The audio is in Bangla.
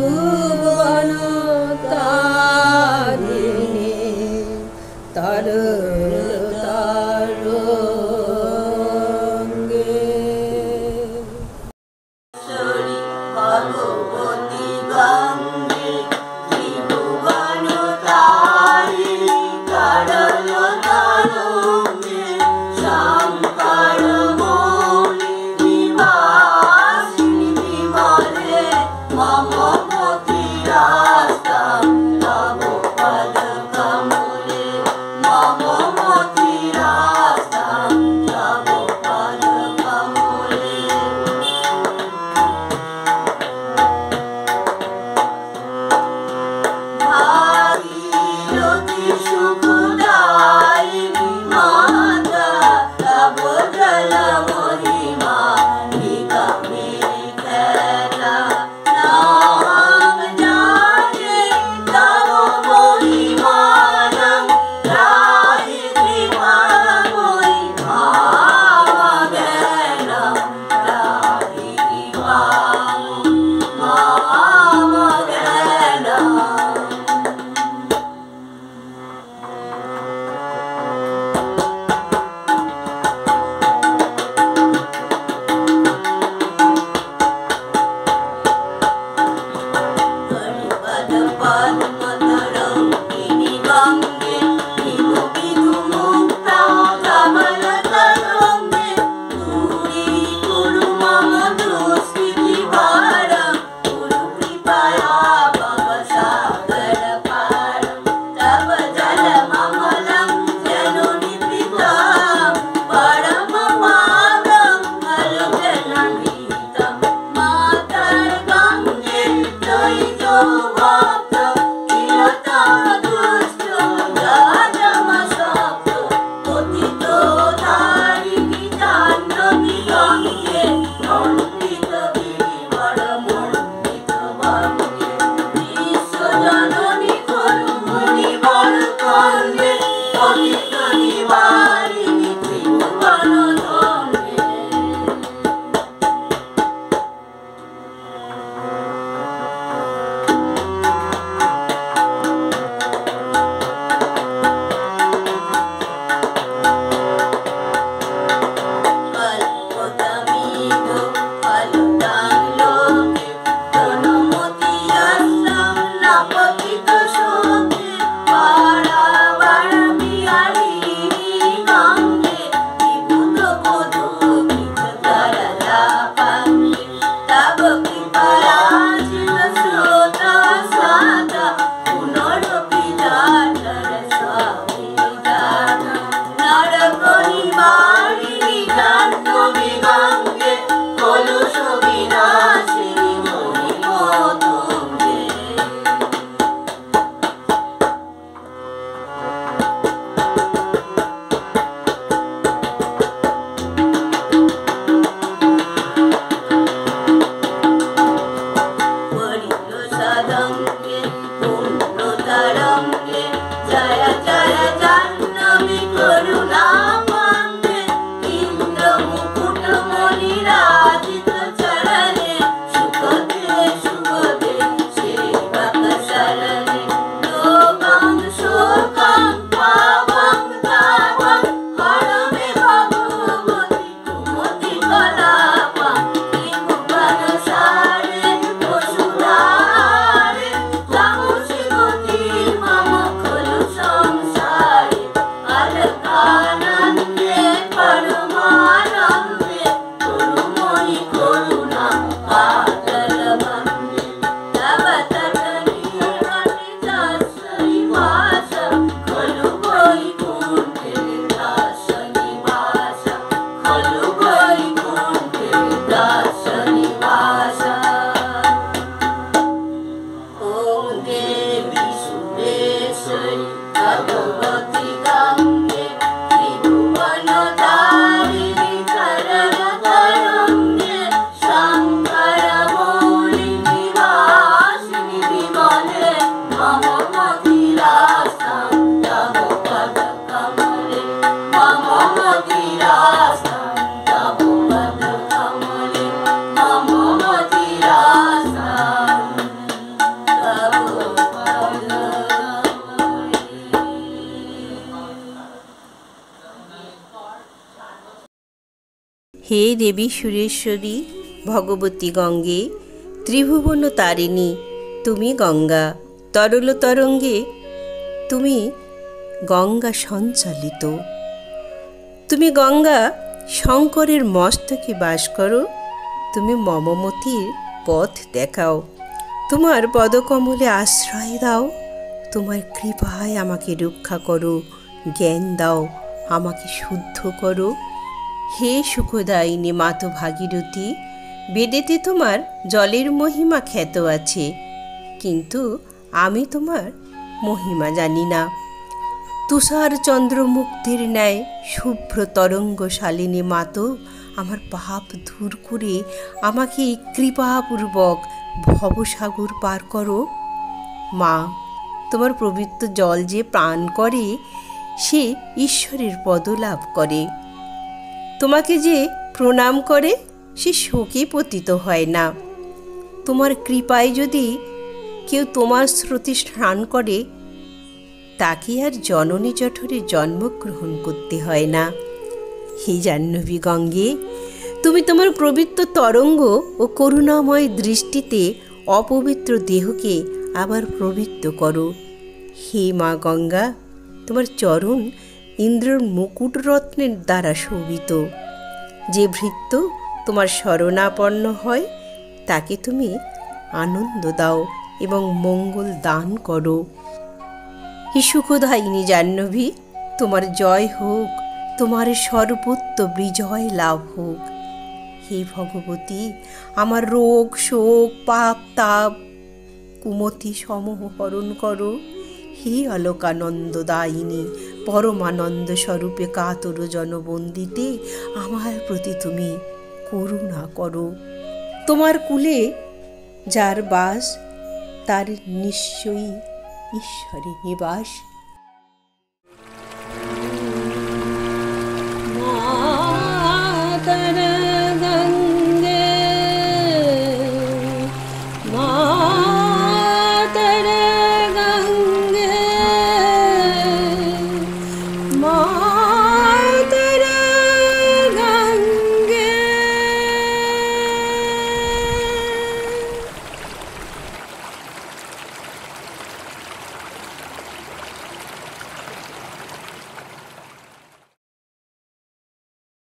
ভুবন তারিণী তর তরঙ্গে ভগবতী গঙ্গে ত্রিভুবন তারিণী তরল তরঙ্গে শঙ্কর মৌলি নিবাসিনী বিমলে মম মতিরাস্তাম তব পদ কমলে মম মতিরাস্তাম তব পদ কমলে ভাগীরথী সুখদায়িনী মাতা তব জল মহিমা নিগমে খেলা নাম জানে তব মহিমানং রাহি কৃপাময়ি মামজ্ঞানং রাহি কৃপাময়ি মামজ্ঞানং হরিপদ পদ্মতরঙ্গিনী গঙ্গে বিধু বিধু মুক্তা ধবল তরঙ্গে দূরীকুরু মম দুষ্কৃতি ভারম কুরু কৃপয়া ভব সাগর পারম তব জল মমলম জননি পিতাম পরম পাবম খলু জননীতম মাতর গঙ্গে ত্বয়িত ভক্ত চিরতম দুষ্ট জাতমসক্ত পতিত তারিণী জাহ্নবী গঙ্গে মণ্ডিত গিরিবর মণ্ডিত ভঙ্গে হে দেবী সুরেশ্বরী, ভগবতী গঙ্গে, ত্রিভুবন তারিণী, তুমি গঙ্গা, তরল তরঙ্গে তুমি গঙ্গা সঞ্চালিত। তুমি গঙ্গা শঙ্করের মস্তকে বাস করো, তুমি মমমতির পথ দেখাও, তোমার পদকমলে আশ্রয় দাও, তোমার কৃপায় আমাকে রক্ষা করো, জ্ঞান দাও, আমাকে শুদ্ধ করো। হে সুখদায়িনী মাতো ভাগীরথী, বেদেতে তোমার জলের মহিমা খ্যাত আছে, কিন্তু আমি তোমার মহিমা জানি না। তুষার চন্দ্রমুক্তের ন্যায় শুভ্র তরঙ্গ শালিনী মাতো, আমার পাপ দূর করে আমাকে কৃপাপূর্বক ভবসাগর পার করো। মা, তোমার পবিত্র জল যে পান করে সে ঈশ্বরের পদ লাভ করে, তোমাকে যে প্রণাম করে সে শোকে পতিত হয় না। তোমার কৃপায় যদি কেউ তোমার স্রোতে স্নান করে তাকে আর জননী জঠরে জন্মগ্রহণ করতে হয় না। হে জাহ্নবী গঙ্গে, তুমি তোমার পবিত্র তরঙ্গ ও করুণাময় দৃষ্টিতে অপবিত্র দেহকে আবার পবিত্র করো। হে মা গঙ্গা, তোমার চরণ ইন্দ্রের মুকুট রত্নের দ্বারা শোভিত। যে ভৃত্য তোমার শরণাপন্ন হয় তাকে তুমি আনন্দ দাও এবং মঙ্গল দান করো। হে সুখদায়িনী জাহ্নবী, তোমার জয় হোক, তোমার সর্বত্র বিজয় লাভ হোক। হে ভগবতী, আমার রোগ শোক পাপ তাপ কুমতি সমূহ হরণ করো। হে অলোকানন্দদায়িনী, পরমানন্দ স্বরূপে কাতর জনবন্দিতে আমার প্রতি তুমি করুণা করো। তোমার কুলে যার বাস তার নিশ্চয়ই ঈশ্বরে নিবাস।